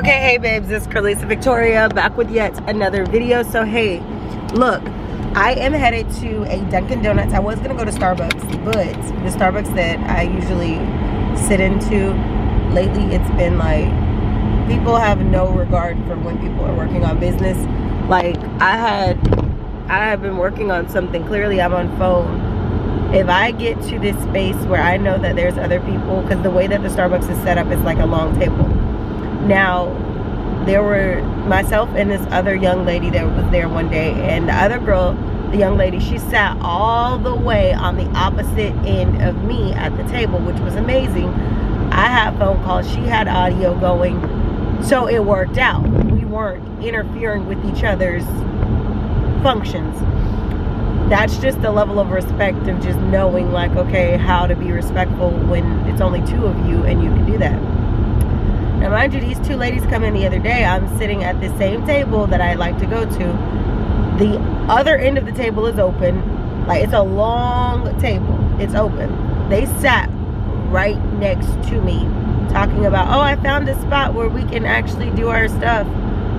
Okay, hey babes, it's Carlisa Victoria back with yet another video. So hey, look, I am headed to a Dunkin' Donuts. I was gonna go to Starbucks, but the Starbucks that I usually sit into lately, it's been like, people have no regard for when people are working on business. Like I have been working on something. Clearly I'm on phone. If I get to this space where I know that there's other people, because the way that the Starbucks is set up is like a long table. Now, there were myself and this other young lady that was there one day, and the other girl, the young lady, she sat all the way on the opposite end of me at the table, which was amazing. I had phone calls, she had audio going, so it worked out. We weren't interfering with each other's functions. That's just the level of respect of just knowing, like, okay, how to be respectful when it's only two of you and you can do that. Now mind you, these two ladies come in the other day. I'm sitting at the same table that I like to go to. The other end of the table is open. Like, it's a long table. It's open. They sat right next to me talking about, oh, I found a spot where we can actually do our stuff.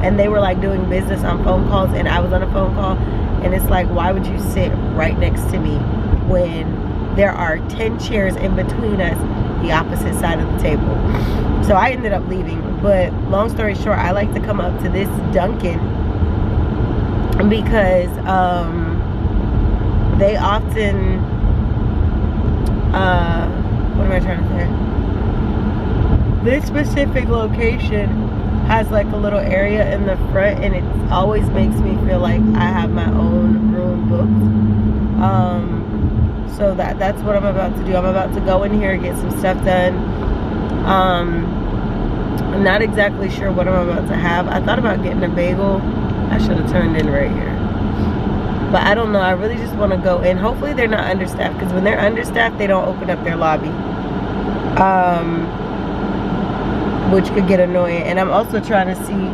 And they were like doing business on phone calls, and I was on a phone call. And it's like, why would you sit right next to me when there are 10 chairs in between us, the opposite side of the table? So I ended up leaving. But long story short, I like to come up to this Dunkin' because they often, what am I trying to say? This specific location has like a little area in the front, and it always makes me feel like I have my own room booked. So that's what I'm about to do. I'm about to go in here and get some stuff done. I'm not exactly sure what I'm about to have. I thought about getting a bagel. I should have turned in right here, but I don't know. I really just want to go in. Hopefully they're not understaffed, because when they're understaffed, they don't open up their lobby, which could get annoying. And I'm also trying to see,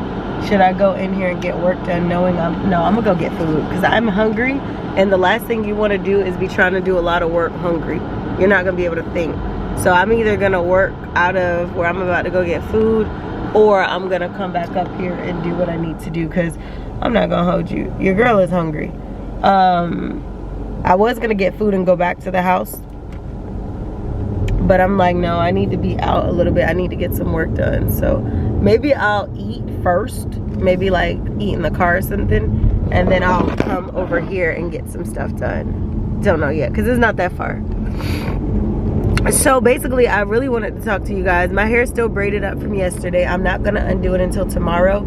should I go in here and get work done knowing I'm gonna go get food, because I'm hungry, and the last thing you want to do is be trying to do a lot of work hungry. You're not gonna be able to think. So I'm either gonna work out of where I'm about to go get food, or I'm gonna come back up here and do what I need to do, because I'm not gonna hold you. Your girl is hungry. I was gonna get food and go back to the house, but I'm like, no, I need to be out a little bit. I need to get some work done. So maybe I'll eat first, maybe like eat in the car or something, and then I'll come over here and get some stuff done. Don't know yet, because it's not that far. So basically, I really wanted to talk to you guys. My hair is still braided up from yesterday. I'm not gonna undo it until tomorrow.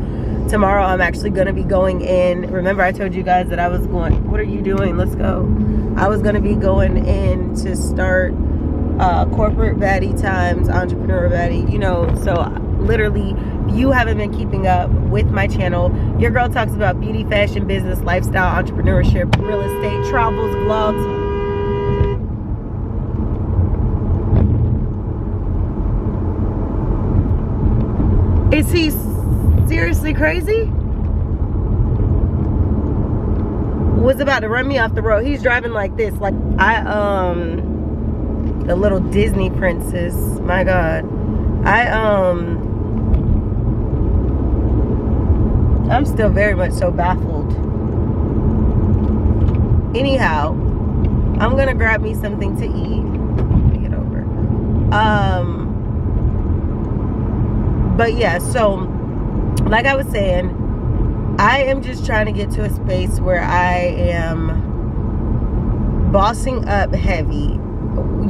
Tomorrow I'm actually gonna be going in. Remember, I told you guys that I was going, what are you doing? Let's go. I was gonna be going in to start corporate baddie times, entrepreneur baddie, you know. So literally, you haven't been keeping up with my channel. Your girl talks about beauty, fashion, business, lifestyle, entrepreneurship, real estate, travels, vlogs. Is he seriously crazy? Was about to run me off the road. He's driving like this, like the little Disney princess. My God. I'm still very much so baffled. Anyhow, I'm gonna grab me something to eat. Let me get over. But yeah, so like I was saying, I am just trying to get to a space where I am bossing up heavy.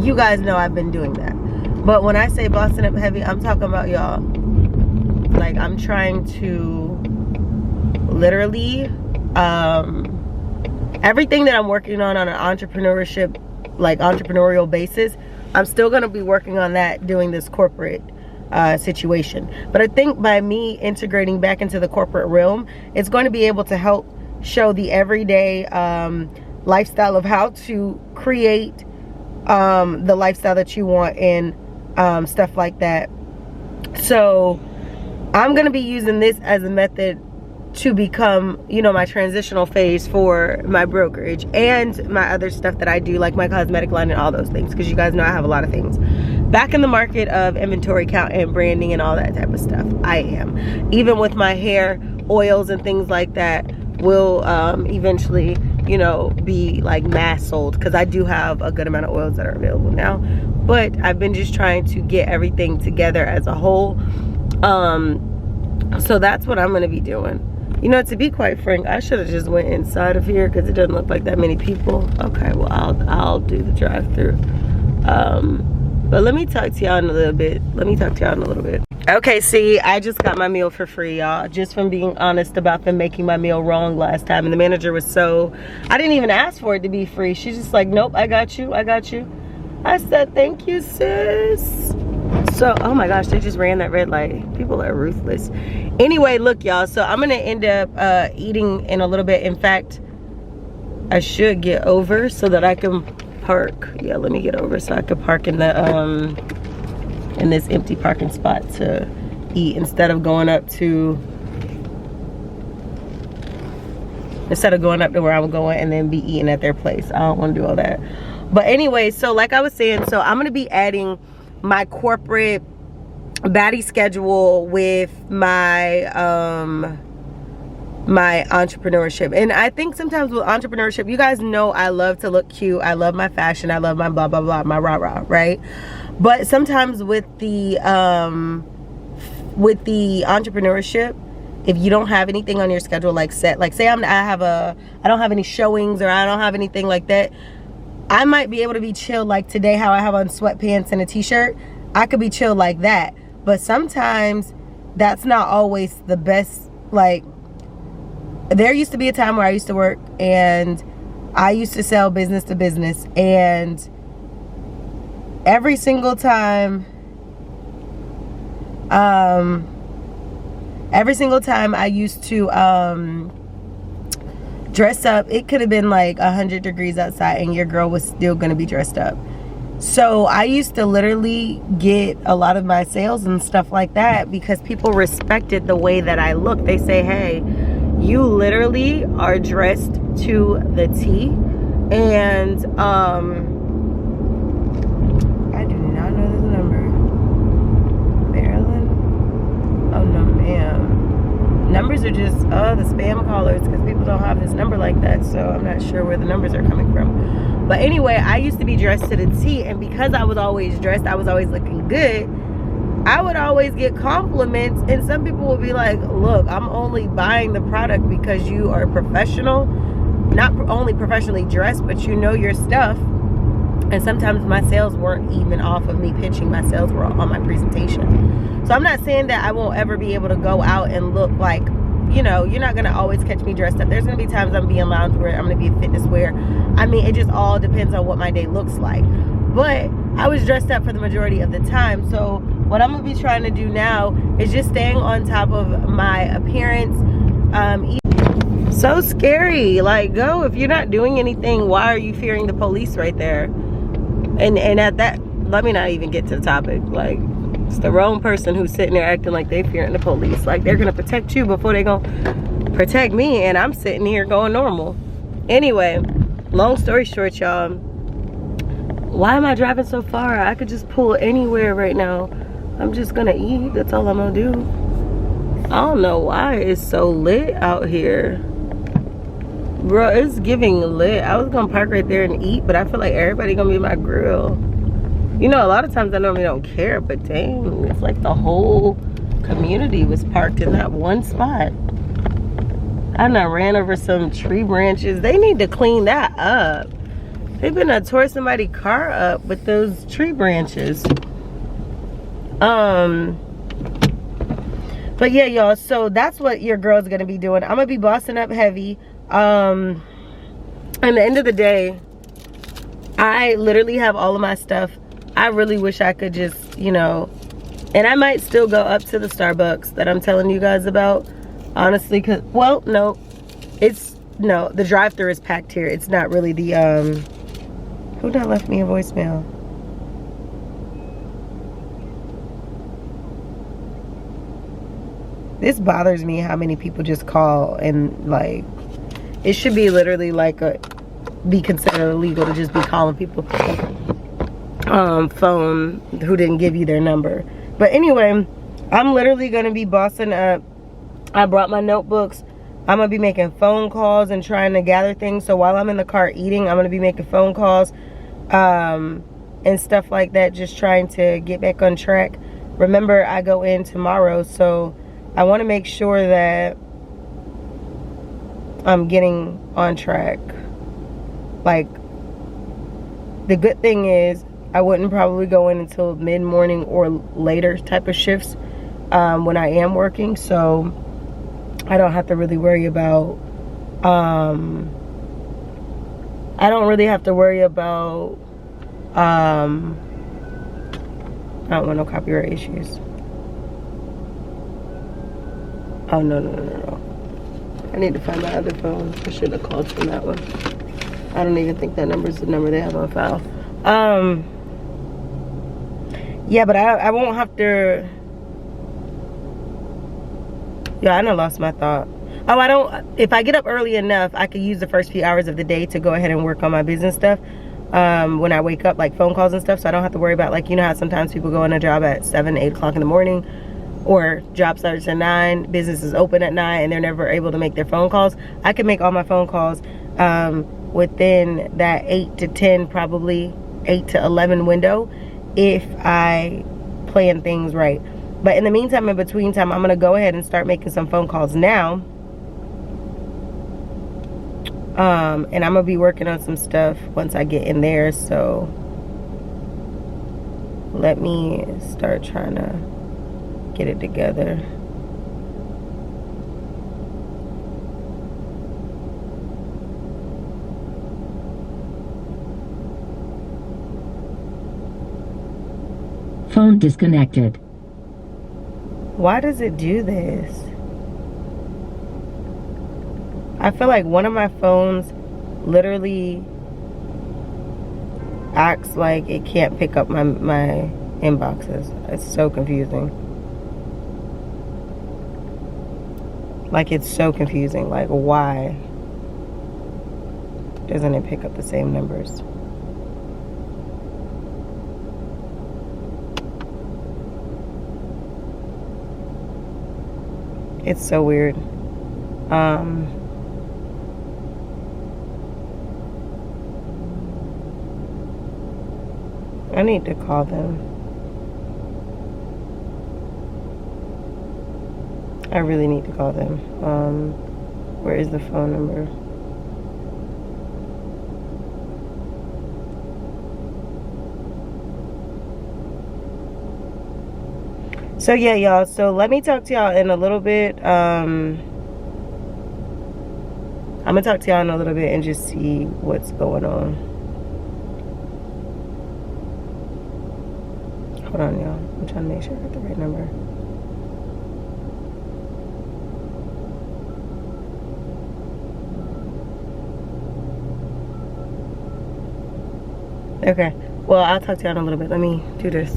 You guys know I've been doing that. But when I say bossing up heavy, I'm talking about, y'all, like, I'm trying to literally, everything that I'm working on an entrepreneurship, like entrepreneurial basis, I'm still going to be working on that doing this corporate situation. But I think by me integrating back into the corporate realm, it's going to be able to help show the everyday lifestyle of how to create the lifestyle that you want, and stuff like that. So I'm going to be using this as a method to become, you know, my transitional phase for my brokerage and my other stuff that I do, like my cosmetic line and all those things, because you guys know I have a lot of things. back in the market of inventory count and branding and all that type of stuff. I am. Even with my hair oils and things like that will eventually, you know, be like mass sold, because I do have a good amount of oils that are available now. But I've been just trying to get everything together as a whole. So that's what I'm going to be doing. You know, to be quite frank, I should have just went inside of here because it doesn't look like that many people. Okay, well, I'll do the drive-through. But let me talk to y'all in a little bit. Okay, see, I just got my meal for free, y'all. Just from being honest about them making my meal wrong last time. And the manager was so... I didn't even ask for it to be free. She's just like, nope, I got you. I said, thank you, sis. So, oh my gosh, they just ran that red light. People are ruthless. Anyway, look, y'all. So I'm going to end up eating in a little bit. In fact, I should get over so that I can park. Yeah, let me get over so I can park in the in this empty parking spot to eat instead of going up to where I'm going and then be eating at their place. I don't want to do all that. But anyway, so like I was saying, so I'm going to be adding my corporate baddie schedule with my my entrepreneurship. And I think sometimes with entrepreneurship, you guys know I love to look cute, I love my fashion, I love my blah blah blah, my rah rah, right? But sometimes with the entrepreneurship, if you don't have anything on your schedule like set, like say I don't have any showings or I don't have anything like that, I might be able to be chill like today, how I have on sweatpants and a t-shirt. I could be chill like that. But sometimes that's not always the best. Like, there used to be a time where I used to work and I used to sell business to business, and every single time I used to dress up, it could have been like 100 degrees outside and your girl was still gonna be dressed up. So I used to literally get a lot of my sales and stuff like that because people respected the way that I look. They say, hey, you literally are dressed to the T. And I do not know this number. Maryland? Oh no, ma'am. Numbers are just the spam callers because people don't have this number like that, so I'm not sure where the numbers are coming from. But anyway, I used to be dressed to the T, and because I was always dressed, I was always looking good, I would always get compliments, and some people would be like, look, I'm only buying the product because you are professional, not only professionally dressed, but you know your stuff. And sometimes my sales weren't even off of me pitching, my sales were on my presentation. So I'm not saying that I won't ever be able to go out and look like, you know, you're not gonna always catch me dressed up. There's gonna be times I'm being loungewear, I'm gonna be in fitness wear. I mean, it just all depends on what my day looks like. But I was dressed up for the majority of the time. So what I'm gonna be trying to do now is just staying on top of my appearance. So scary. Like, go, if you're not doing anything, why are you fearing the police right there? And at that, let me not even get to the topic. Like, it's the wrong person who's sitting there acting like they fearing the police. Like, they're gonna protect you before they gonna protect me, and I'm sitting here going normal. Anyway, long story short, y'all, why am I driving so far? I could just pull anywhere right now. I'm just gonna eat, that's all I'm gonna do. I don't know why it's so lit out here. Bro, it's giving lit. I was gonna park right there and eat, but I feel like everybody gonna be my grill. You know, a lot of times I normally don't care, but dang, it's like the whole community was parked in that one spot. I done ran over some tree branches. They need to clean that up. They've been tore somebody's car up with those tree branches. But yeah, y'all, so that's what your girl's gonna be doing. I'm gonna be bossing up heavy. At the end of the day, I literally have all of my stuff. I really wish I could just, you know, and I might still go up to the Starbucks that I'm telling you guys about, honestly, because, well, no, the drive-thru is packed here. It's not really the, who done left me a voicemail? This bothers me how many people just call, and like, it should be literally like be considered illegal to just be calling people. phone who didn't give you their number. But anyway, I'm literally gonna be bossing up. I brought my notebooks. I'm gonna be making phone calls and trying to gather things. So while I'm in the car eating, I'm gonna be making phone calls and stuff like that, just trying to get back on track. Remember, I go in tomorrow, so I want to make sure that I'm getting on track. Like, the good thing is I wouldn't probably go in until mid-morning or later type of shifts when I am working, so I don't have to really worry about I don't really have to worry about I don't want no copyright issues. Oh, no. I need to find my other phone. I should have called from that one. I don't even think that number is the number they have on file. Yeah, but I won't have to. Yeah, I done lost my thought. Oh, I don't. If I get up early enough, I could use the first few hours of the day to go ahead and work on my business stuff. When I wake up, like phone calls and stuff, so I don't have to worry about, like, you know how sometimes people go on a job at 7, 8 o'clock in the morning, or job starts at 9, business is open at 9, and they're never able to make their phone calls. I can make all my phone calls within that 8 to 10, probably 8 to 11 window, if I plan things right. But in the meantime, in between time, I'm gonna go ahead and start making some phone calls now. And I'm gonna be working on some stuff once I get in there, so let me start trying to get it together. Phone disconnected. Why does it do this? I feel like one of my phones literally acts like it can't pick up my inboxes. It's so confusing. Like, it's so confusing. Like, why doesn't it pick up the same numbers? It's so weird. I need to call them. I really need to call them. Where is the phone number? So yeah, y'all, so let me talk to y'all in a little bit. I'm gonna talk to y'all in a little bit and just see what's going on. Hold on, y'all. I'm trying to make sure I got the right number. Okay, well, I'll talk to y'all in a little bit. Let me do this.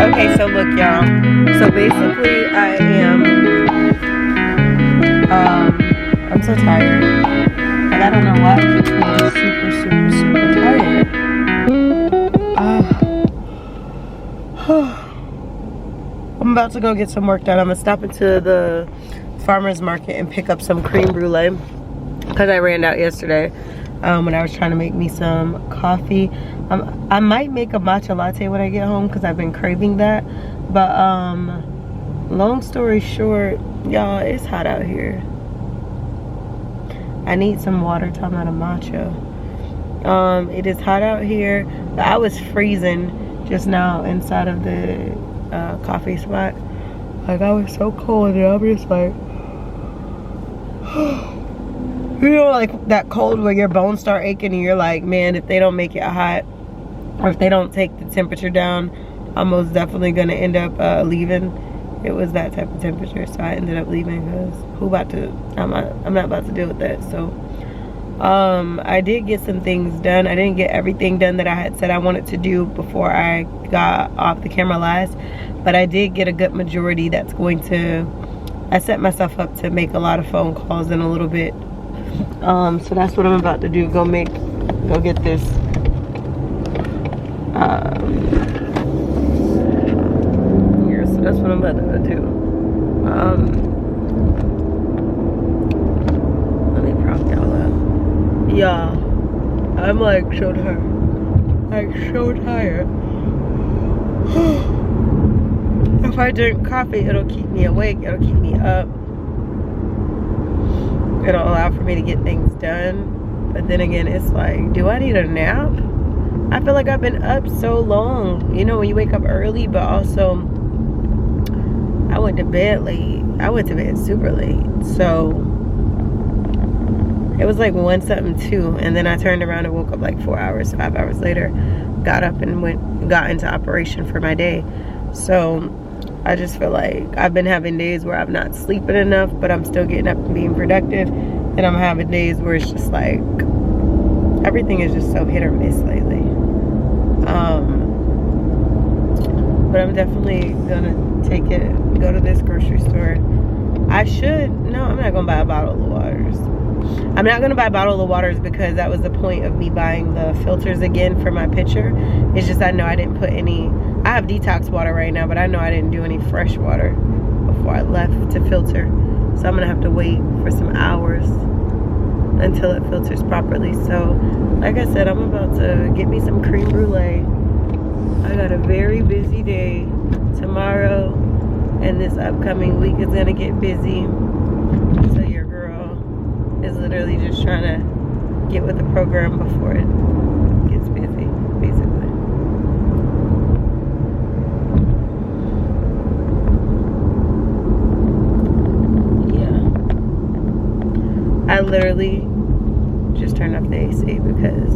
Okay, so look, y'all. So basically, I'm so tired. Like, I don't know why I'm super tired. I'm about to go get some work done. I'm gonna stop into the farmer's market and pick up some creme brulee because I ran out yesterday when I was trying to make me some coffee. I might make a matcha latte when I get home because I've been craving that. But long story short, y'all, it's hot out here. I need some water talking about a matcha. It is hot out here. I was freezing just now inside of the coffee spot. Like, I was so cold and I'm just like You know, like that cold where your bones start aching and you're like, man, if they don't make it hot, or if they don't take the temperature down, I'm most definitely gonna end up leaving. It was that type of temperature, so I ended up leaving because I'm not about to deal with that. So I did get some things done. I didn't get everything done that I had said I wanted to do before I got off the camera last, but I did get a good majority. That's going to, I set myself up to make a lot of phone calls in a little bit. So that's what I'm about to do. Go get this here. So that's what I'm about to do. Let me prop y'all up. Yeah, I'm like so tired. Like so tired. If I drink coffee, it'll keep me awake. It'll keep me up. It'll allow for me to get things done. But then again, it's like, do I need a nap? I feel like I've been up so long. You know, when you wake up early, but also I went to bed late. I went to bed super late. So it was like 1 something 2, and then I turned around and woke up like 5 hours later, got up and got into operation for my day. So I just feel like I've been having days where I'm not sleeping enough, but I'm still getting up and being productive. And I'm having days where it's just like, everything is just so hit or miss lately. But I'm definitely gonna go to this grocery store. I'm not gonna buy a bottle of waters. I'm not gonna buy a bottle of waters because that was the point of me buying the filters again for my pitcher. It's just I know I didn't put any, I have detox water right now, but I know I didn't do any fresh water before I left to filter. So I'm gonna have to wait for some hours until it filters properly. So like I said, I'm about to get me some creme brulee. I got a very busy day tomorrow, and this upcoming week is gonna get busy. So your girl is literally just trying to get with the program before it gets busy, basically. Yeah, I literally just turned off the AC because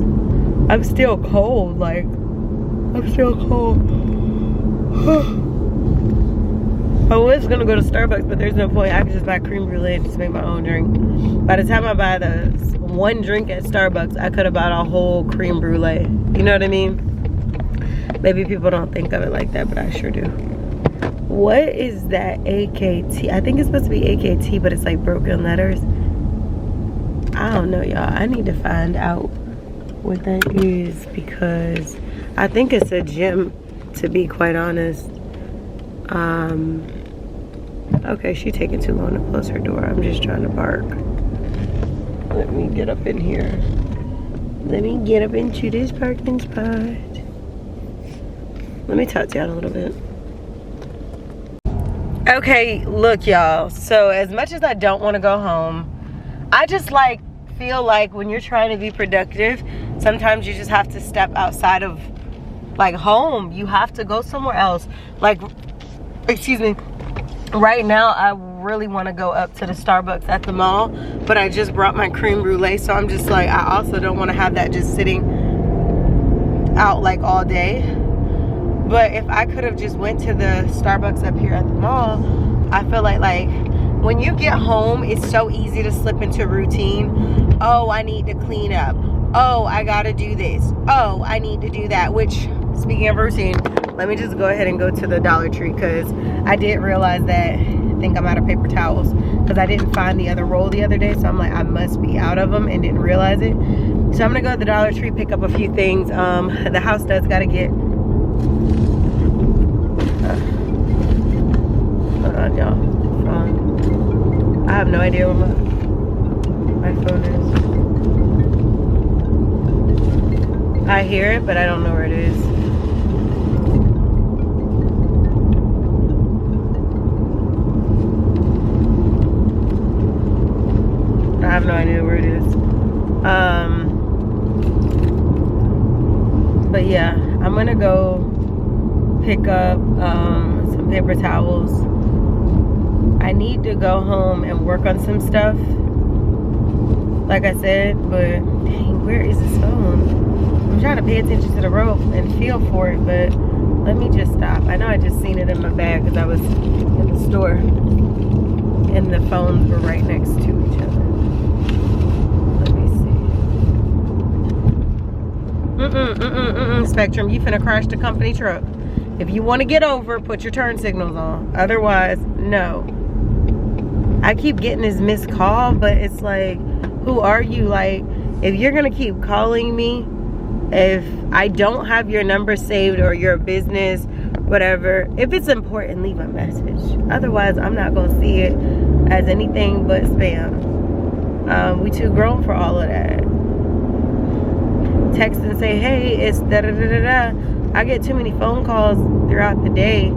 I'm still cold. Like, I'm still cold. I was gonna go to Starbucks, but there's no point. I can just buy creme brulee and just make my own drink. By the time I buy the one drink at Starbucks, I could have bought a whole creme brulee. You know what I mean? Maybe people don't think of it like that, but I sure do. What is that AKT? I think it's supposed to be AKT, but it's like broken letters. I don't know, y'all. I need to find out what that is because I think it's a gym, to be quite honest. Okay, she's taking too long to close her door. I'm just trying to bark. Let me get up in here. Let me get up into this parking spot. Let me talk to y'all a little bit. Okay, look, y'all. So as much as I don't want to go home, I just feel like when you're trying to be productive, sometimes you just have to step outside of home. You have to go somewhere else. Excuse me. Right now, I really want to go up to the Starbucks at the mall, but I just brought my creme brulee, so I'm just like, I also don't want to have that just sitting out all day. But if I could have just went to the Starbucks up here at the mall, I feel like when you get home, it's so easy to slip into routine. Oh, I need to clean up. Oh, I gotta do this. Oh, I need to do that. Which, speaking of routine, let me just go ahead and go to the Dollar Tree because I did realize that I think I'm out of paper towels because I didn't find the other roll the other day. So I'm like, I must be out of them and didn't realize it. So I'm gonna go to the Dollar Tree, pick up a few things. The house does gotta get, hold on, y'all. I have no idea where my phone is. I hear it, but I don't know where it is. I have no idea where it is. But yeah, I'm gonna go pick up some paper towels. I need to go home and work on some stuff. like I said. But dang, where is this phone? I'm trying to pay attention to the road and feel for it, but let me just stop. I know I just seen it in my bag because I was in the store and the phones were right next to each other. Let me see. Spectrum, you finna crash the company truck. If you want to get over, put your turn signals on. Otherwise, no. I keep getting this missed call, but it's like, who are you? Like, if you're gonna keep calling me, if I don't have your number saved or your business, whatever, if it's important, leave a message. Otherwise, I'm not gonna see it as anything but spam. We too grown for all of that. Text and say, hey, it's da-da-da-da-da. I get too many phone calls throughout the day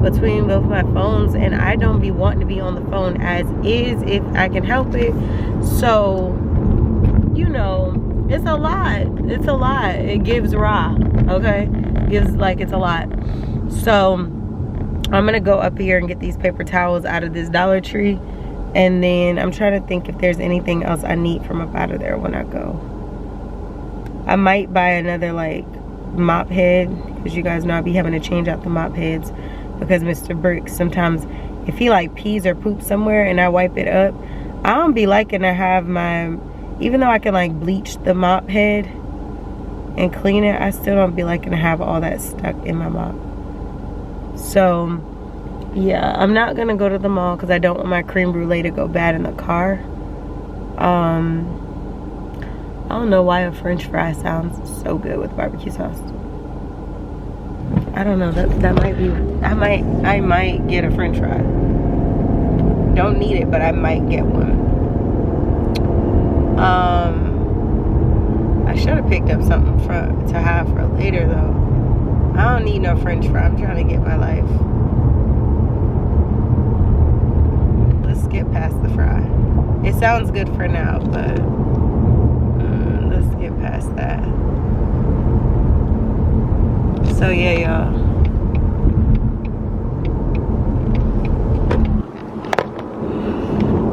between both my phones, and I don't be wanting to be on the phone as is if I can help it. So, you know, it's a lot. It's a lot. It gives raw, okay? It gives like it's a lot. So, I'm gonna go up here and get these paper towels out of this Dollar Tree, and then I'm trying to think if there's anything else I need from up out of there when I go. I might buy another like mop head, because you guys know I'll be having to change out the mop heads, because Mr. Bricks, sometimes if he like pees or poops somewhere and I wipe it up, I don't be liking to have my, even though I can like bleach the mop head and clean it, I still don't be liking to have all that stuck in my mop. So yeah, I'm not gonna go to the mall because I don't want my creme brulee to go bad in the car. I don't know why a French fry sounds so good with barbecue sauce. I don't know, that might be, I might get a French fry. Don't need it, but I might get one. I should have picked up something to have for later though. I don't need no French fry. I'm trying to get my life. Let's skip past the fry. It sounds good for now, but let's get past that. So yeah, y'all.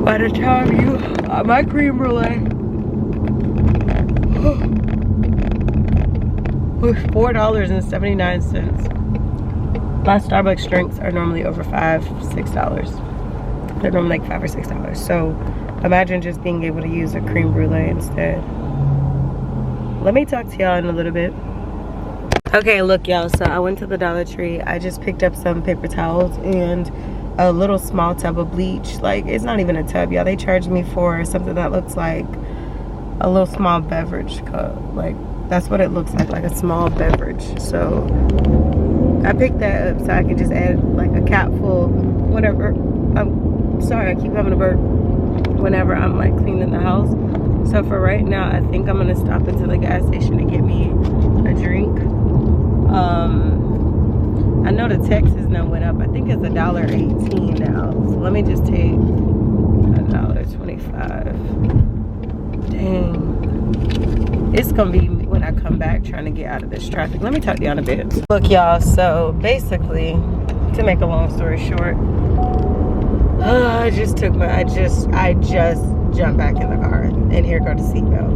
By the time you, my creme brulee was $4.79. My Starbucks drinks are normally over $5-6. They're normally like $5 or $6. So imagine just being able to use a creme brulee instead. Let me talk to y'all in a little bit. Okay, look y'all, so I went to the Dollar Tree. I just picked up some paper towels and a little small tub of bleach. Like, it's not even a tub, y'all. They charged me for something that looks like a little small beverage cup. Like, that's what it looks like a small beverage. So I picked that up so I could just add like a cap full whenever. I'm sorry, I keep having a burp whenever I'm like cleaning the house. So for right now, I think I'm gonna stop into the gas station and get me a drink. I know the Texas now went up. I think it's $1.18 now. So let me just take $1.25. Dang. It's gonna be when I come back trying to get out of this traffic. Let me talk to y'all in a bit. Look y'all, so basically, to make a long story short, I just jumped back in the car, and here go the seatbelt.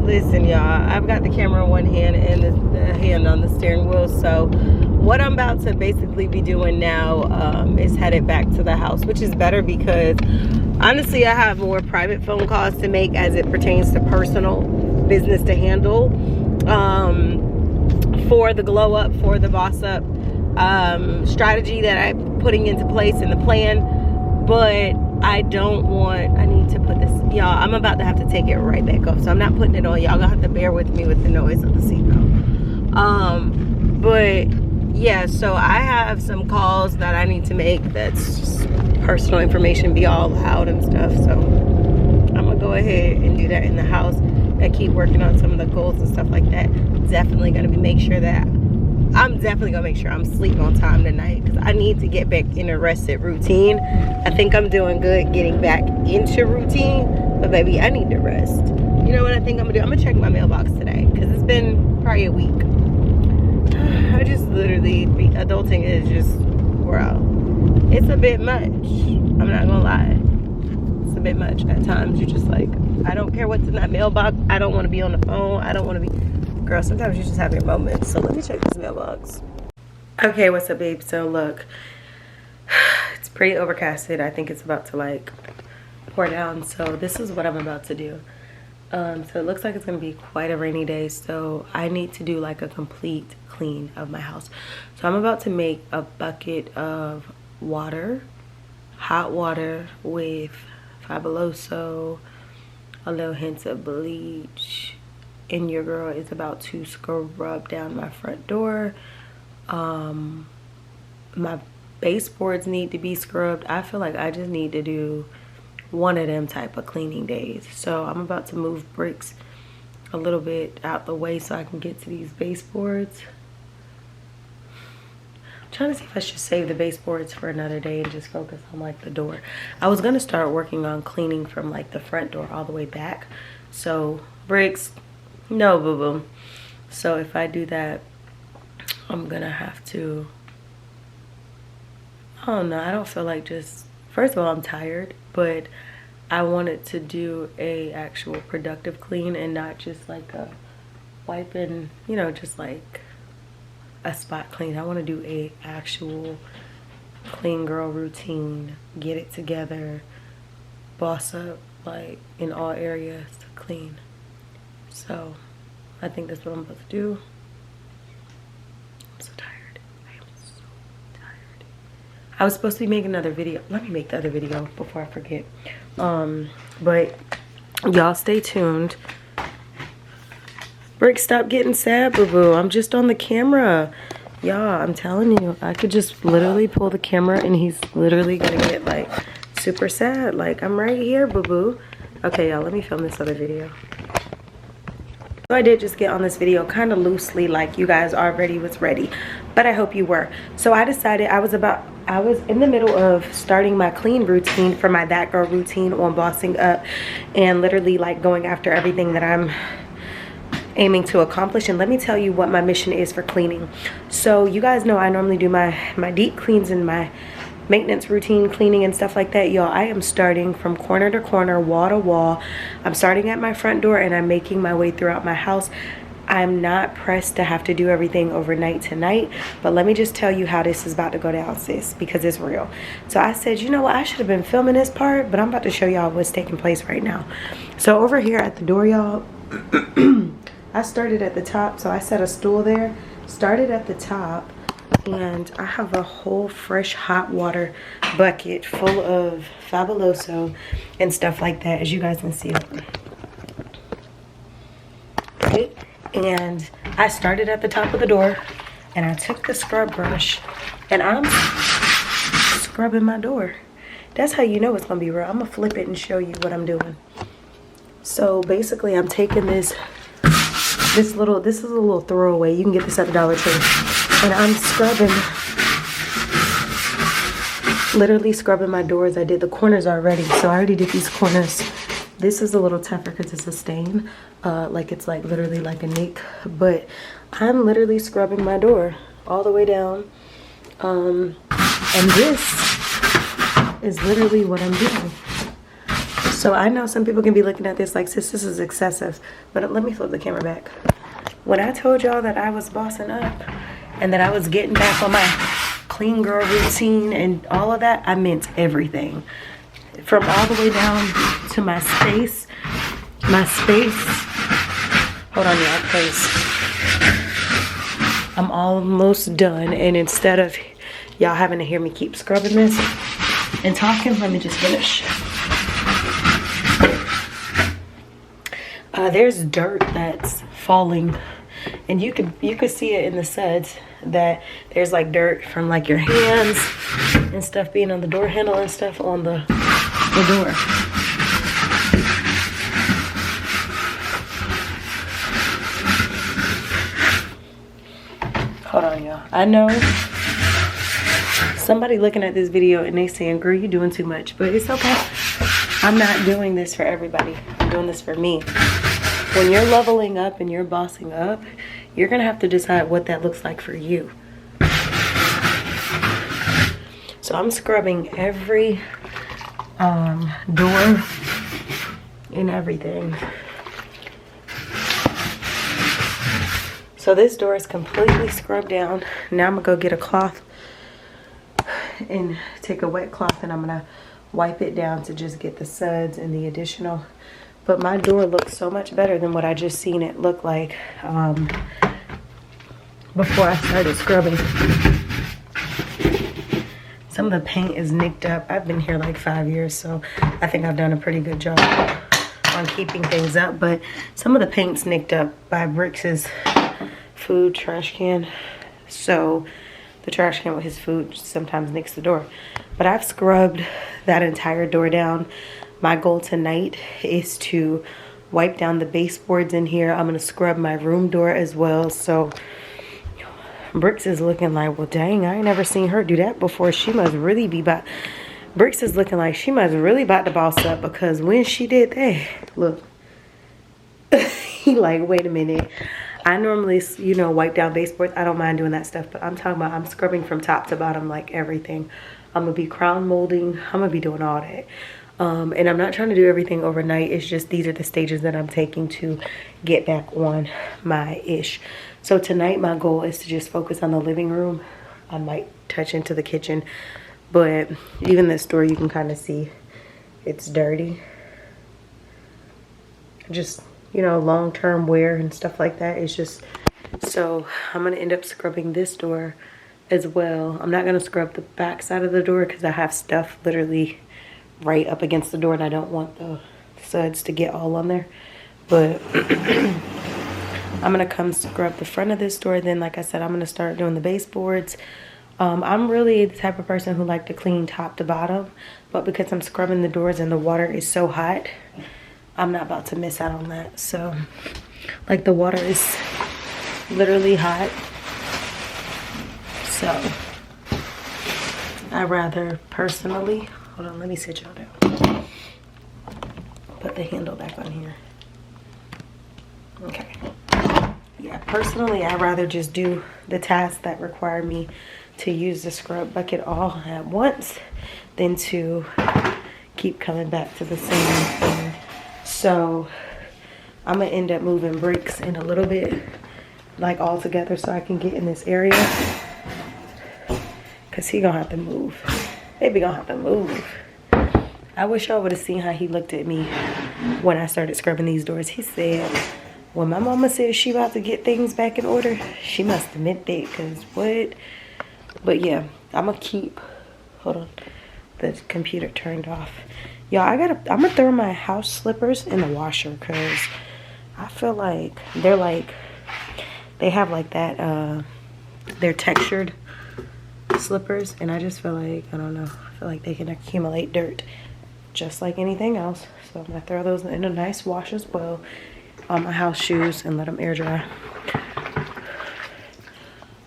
Listen y'all, I've got the camera in one hand and the hand on the steering wheel. So what I'm about to basically be doing now is headed back to the house, which is better because honestly I have more private phone calls to make as it pertains to personal business to handle for the glow up, for the boss up strategy that I'm putting into place in the plan. But I need to put this, y'all, I'm about to have to take it right back off, so I'm not putting it on. Y'all gonna have to bear with me with the noise of the seatbelt. But yeah, so I have some calls that I need to make that's just personal information, be all loud and stuff. So I'm gonna go ahead and do that in the house and keep working on some of the goals and stuff like that. Definitely gonna make sure I'm sleeping on time tonight, because I need to get back in a rested routine. I think I'm doing good getting back into routine, but baby, I need to rest. You know what I think I'm gonna do? I'm gonna check my mailbox today, because it's been probably a week. I just literally, adulting is just, wow. It's a bit much. I'm not gonna lie. It's a bit much at times. You're just like, I don't care what's in that mailbox. I don't want to be on the phone. I don't want to be, girl, sometimes you just have your moments. So let me check this mailbox. Okay, what's up, babe? So look, it's pretty overcasted. I think it's about to like pour down. So this is what I'm about to do. So it looks like it's gonna be quite a rainy day, so I need to do like a complete clean of my house. So I'm about to make a bucket of water, hot water with Fabuloso, a little hint of bleach, and your girl is about to scrub down my front door. My baseboards need to be scrubbed. I feel like I just need to do one of them type of cleaning days. So I'm about to move bricks a little bit out the way so I can get to these baseboards. I'm trying to see if I should save the baseboards for another day and just focus on like the door. I was gonna start working on cleaning from like the front door all the way back. So bricks, no boo-boo. So if I do that, I'm gonna have to, I don't know, I don't feel like just, first of all, I'm tired, but I wanted to do a actual productive clean and not just like a wiping, you know, just like a spot clean. I want to do a actual clean girl routine, get it together, boss up like in all areas, clean. So I think that's what I'm about to do. I'm so tired. I am so tired. I was supposed to be making another video. Let me make the other video before I forget. But y'all stay tuned. Brick, stop getting sad, boo-boo. I'm just on the camera. Y'all, I'm telling you, I could just literally pull the camera and he's literally gonna get like super sad. Like, I'm right here, boo-boo. Okay, y'all, let me film this other video. So I did just get on this video kind of loosely, like you guys already was ready, but I hope you were. So I decided I was in the middle of starting my clean routine for my That Girl routine on bossing up and literally like going after everything that I'm aiming to accomplish. And let me tell you what my mission is for cleaning. So you guys know I normally do my deep cleans and my maintenance routine cleaning and stuff like that. Y'all, I am starting from corner to corner, wall to wall. I'm starting at my front door and I'm making my way throughout my house. I'm not pressed to have to do everything overnight tonight, but let me just tell you how this is about to go down, sis, because it's real. So I said, you know what, I should have been filming this part, but I'm about to show y'all what's taking place right now. So over here at the door, y'all, I started at the top, so I set a stool there, started at the top, and I have a whole fresh hot water bucket full of Fabuloso and stuff like that, as you guys can see. Okay. And I started at the top of the door and I took the scrub brush and I'm scrubbing my door. That's how you know it's gonna be real. I'm gonna flip it and show you what I'm doing. So basically I'm taking this is a little throwaway. You can get this at the Dollar Tree. And I'm scrubbing, literally scrubbing my doors. I did the corners already, so I already did these corners. This is a little tougher because it's a stain, like it's like literally like a nick, but I'm literally scrubbing my door all the way down. And this is literally what I'm doing. So I know some people can be looking at this like, sis, this is excessive, but let me flip the camera back. When I told y'all that I was bossing up and that I was getting back on my clean girl routine and all of that, I meant everything. From all the way down to my space. Hold on, y'all, please. I'm almost done, and instead of y'all having to hear me keep scrubbing this and talking, let me just finish. There's dirt that's falling, and you could see it in the suds that there's like dirt from like your hands and stuff being on the door handle and stuff on the door. Hold on, y'all. I know somebody looking at this video and they saying, girl, you're doing too much, but it's okay. I'm not doing this for everybody. I'm doing this for me. When you're leveling up and you're bossing up, you're gonna have to decide what that looks like for you. So I'm scrubbing every door and everything. So this door is completely scrubbed down. Now I'm gonna go get a cloth and take a wet cloth, and I'm gonna wipe it down to just get the suds and the additional. But my door looks so much better than what I just seen it look like before I started scrubbing. Some of the paint is nicked up. I've been here like 5 years, so I think I've done a pretty good job on keeping things up. But some of the paint's nicked up by Bricks's food trash can. So the trash can with his food sometimes nicks the door. But I've scrubbed that entire door down. My goal tonight is to wipe down the baseboards in here. I'm gonna scrub my room door as well. So Bricks is looking like, well, dang, I ain't never seen her do that before. She must really be about. Bricks is looking like she must really about to boss up, because when she did that, look, he like, wait a minute. I normally, you know, wipe down baseboards. I don't mind doing that stuff, but I'm talking about I'm scrubbing from top to bottom, like everything. I'm gonna be crown molding. I'm gonna be doing all that. And I'm not trying to do everything overnight. It's just these are the stages that I'm taking to get back on my ish. So tonight my goal is to just focus on the living room. I might touch into the kitchen, but even this door you can kind of see it's dirty. Just, you know, long-term wear and stuff like that. It's just, so I'm gonna end up scrubbing this door as well. I'm not gonna scrub the back side of the door because I have stuff literally right up against the door and I don't want the suds to get all on there. But I'm gonna come scrub the front of this door. Then, like I said, I'm gonna start doing the baseboards. I'm really the type of person who like to clean top to bottom, but because I'm scrubbing the doors and the water is so hot, I'm not about to miss out on that. So, like, the water is literally hot, so I rather personally, hold on, let me sit y'all down. Put the handle back on here. Okay. Yeah, personally, I'd rather just do the tasks that require me to use the scrub bucket all at once than to keep coming back to the same thing. So I'm gonna end up moving Bricks in a little bit, like all together, so I can get in this area, because he gonna have to move. Baby gonna have to move. I wish y'all would have seen how he looked at me when I started scrubbing these doors. He said, when my mama said she about to get things back in order, she must have meant that, because what? But yeah, I'm gonna keep, hold on, the computer turned off. Y'all, I'm gonna throw my house slippers in the washer, because I feel like they're like, they have like that, they're textured slippers, and I just feel like, I don't know, I feel like they can accumulate dirt just like anything else. So I'm gonna throw those in a nice wash as well on my house shoes and let them air dry.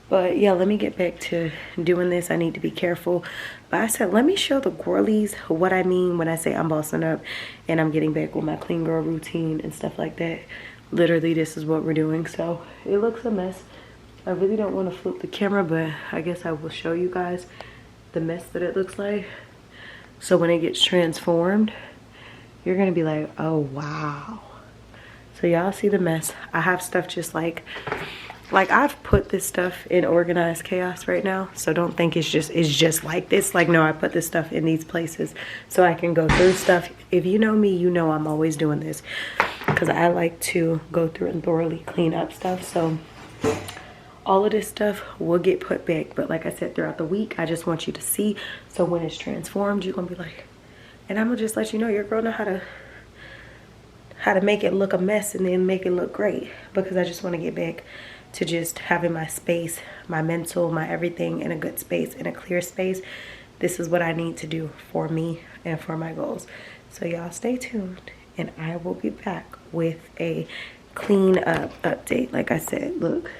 But yeah, let me get back to doing this. I need to be careful. But I said, let me show the girlies what I mean when I say I'm bossing up and I'm getting back with my clean girl routine and stuff like that. Literally, this is what we're doing. So it looks a mess. I really don't want to flip the camera, but I guess I will show you guys the mess that it looks like. So when it gets transformed, you're gonna be like, oh wow. So y'all see the mess. I have stuff just like I've put this stuff in organized chaos right now. So don't think it's just like this. Like, no, I put this stuff in these places so I can go through stuff. If you know me, you know I'm always doing this, because I like to go through and thoroughly clean up stuff. So all of this stuff will get put back. But like I said, throughout the week, I just want you to see. So when it's transformed, you're gonna be like, and I'm gonna just let you know your girl know how to make it look a mess and then make it look great, because I just want to get back to just having my space, my mental, my everything in a good space, in a clear space. This is what I need to do for me and for my goals. So y'all stay tuned, and I will be back with a clean up update. Like I said, look,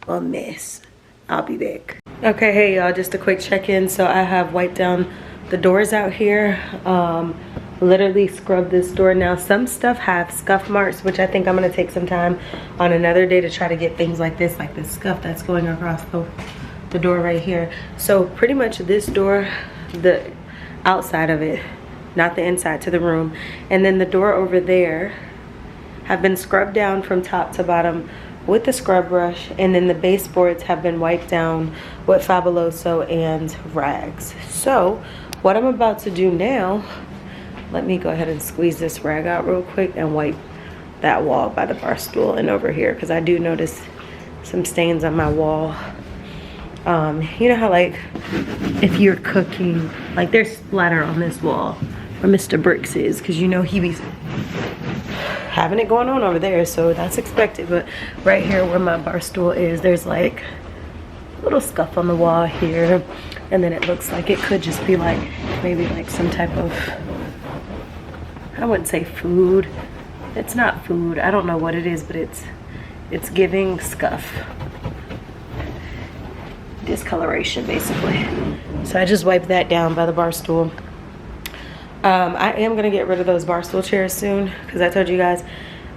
a mess. I'll be back. Okay, hey y'all, just a quick check-in. So I have wiped down the doors out here, literally scrubbed this door. Now some stuff have scuff marks, which I think I'm gonna take some time on another day to try to get things like this scuff that's going across the door right here. So pretty much this door, the outside of it, not the inside, to the room, and then the door over there have been scrubbed down from top to bottom with the scrub brush, and then the baseboards have been wiped down with Fabuloso and rags. So what I'm about to do now, let me go ahead and squeeze this rag out real quick and wipe that wall by the bar stool and over here, because I do notice some stains on my wall. You know how, like, if you're cooking, like, there's splatter on this wall where Mr. Bricks is, because you know he be having it going on over there, so that's expected. But right here where my bar stool is, there's like a little scuff on the wall here, and then it looks like it could just be like maybe like some type of, I wouldn't say food, it's not food, I don't know what it is, but it's giving scuff, discoloration basically. So I just wiped that down by the bar stool. I am gonna get rid of those bar stool chairs soon, because I told you guys,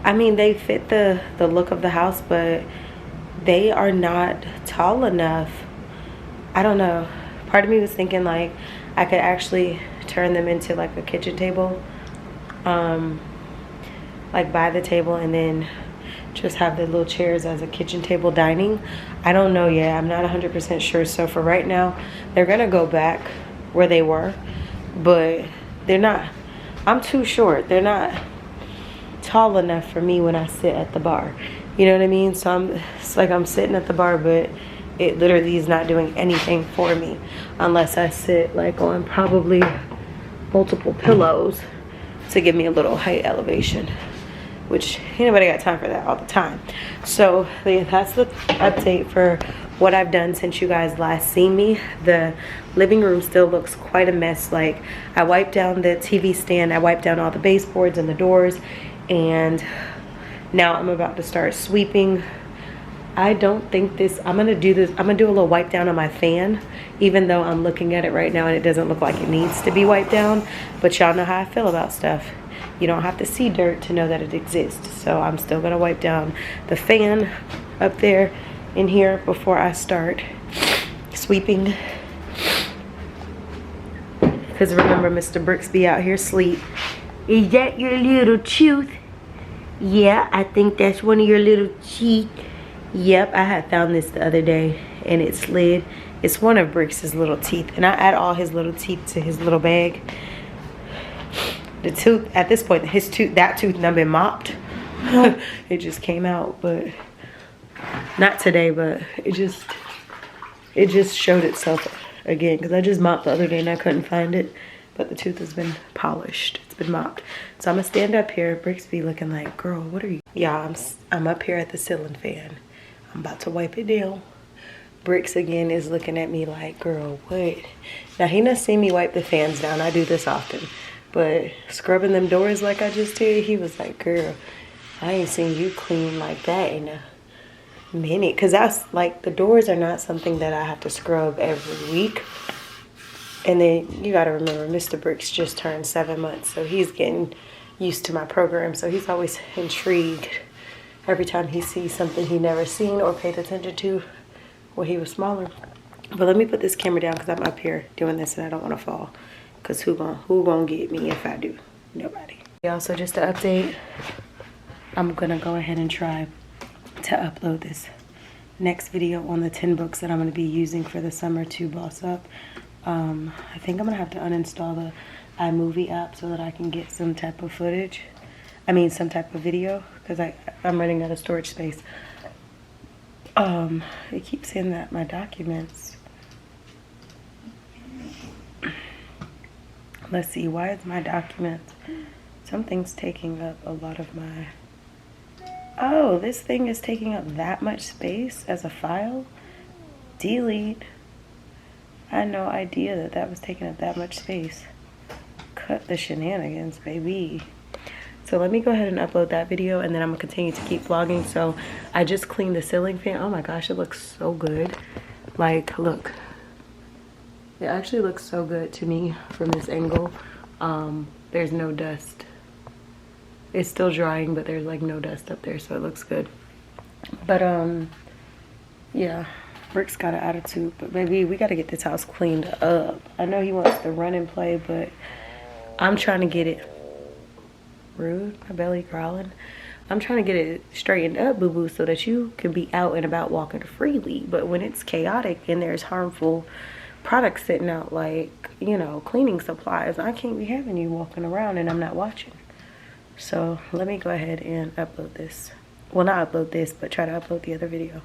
I mean, they fit the look of the house, but they are not tall enough. I don't know, part of me was thinking like I could actually turn them into like a kitchen table, like by the table, and then just have the little chairs as a kitchen table dining. I don't know yet, I'm not 100% sure. So for right now, they're gonna go back where they were, but they're not, I'm too short. They're not tall enough for me when I sit at the bar. You know what I mean? So it's like I'm sitting at the bar, but it literally is not doing anything for me unless I sit like on probably multiple pillows to give me a little height elevation, which ain't nobody got time for that all the time. So that's the update for what I've done since you guys last seen me. The living room still looks quite a mess. Like, I wiped down the TV stand, I wiped down all the baseboards and the doors, and now I'm about to start sweeping. I don't think this, I'm gonna do a little wipe down on my fan, even though I'm looking at it right now and it doesn't look like it needs to be wiped down. But y'all know how I feel about stuff. You don't have to see dirt to know that it exists. So I'm still gonna wipe down the fan up there in here before I start sweeping. Because remember, Mr. Bricks be out here asleep. Is that your little tooth? Yeah, I think that's one of your little teeth. Yep, I had found this the other day and it slid. It's one of Bricks' little teeth, and I add all his little teeth to his little bag. The tooth, at this point, that tooth now been mopped. It just came out, but not today, but it just showed itself again, because I just mopped the other day and I couldn't find it. But the tooth has been polished, it's been mopped. So I'm gonna stand up here. Bricks be looking like, girl, what are you? Yeah, I'm up here at the ceiling fan. I'm about to wipe it down. Bricks again is looking at me like, girl, what? Now he done seen me wipe the fans down. I do this often. But scrubbing them doors like I just did, he was like, girl, I ain't seen you clean like that in a minute. Because that's like, the doors are not something that I have to scrub every week. And then you got to remember, Mr. Bricks just turned 7 months. So he's getting used to my program. So he's always intrigued every time he sees something he never seen or paid attention to when he was smaller. But let me put this camera down because I'm up here doing this and I don't want to fall. Because who gonna get me if I do? Nobody. Y'all, so just to update, I'm gonna go ahead and try to upload this next video on the 10 books that I'm gonna be using for the summer to boss up. I think I'm gonna have to uninstall the iMovie app so that I can get some type of footage. I mean, some type of video, because I'm running out of storage space. It keeps saying that my documents. Let's see, why is my documents? Something's taking up a lot of my... Oh, this thing is taking up that much space as a file? Delete. I had no idea that that was taking up that much space. Cut the shenanigans, baby. So let me go ahead and upload that video, and then I'm gonna continue to keep vlogging. So I just cleaned the ceiling fan. Oh my gosh, it looks so good. Like, look. It actually looks so good to me from this angle. There's no dust. It's still drying, but there's like no dust up there, so it looks good. But yeah, Rick's got an attitude, but baby, we gotta get this house cleaned up. I know he wants to run and play, but I'm trying to get it. Rude, my belly growling. I'm trying to get it straightened up, boo-boo, so that you can be out and about walking freely. But when it's chaotic and there's harmful products sitting out, like, you know, cleaning supplies, I can't be having you walking around and I'm not watching. So let me go ahead and upload this. Well, not upload this, but try to upload the other video.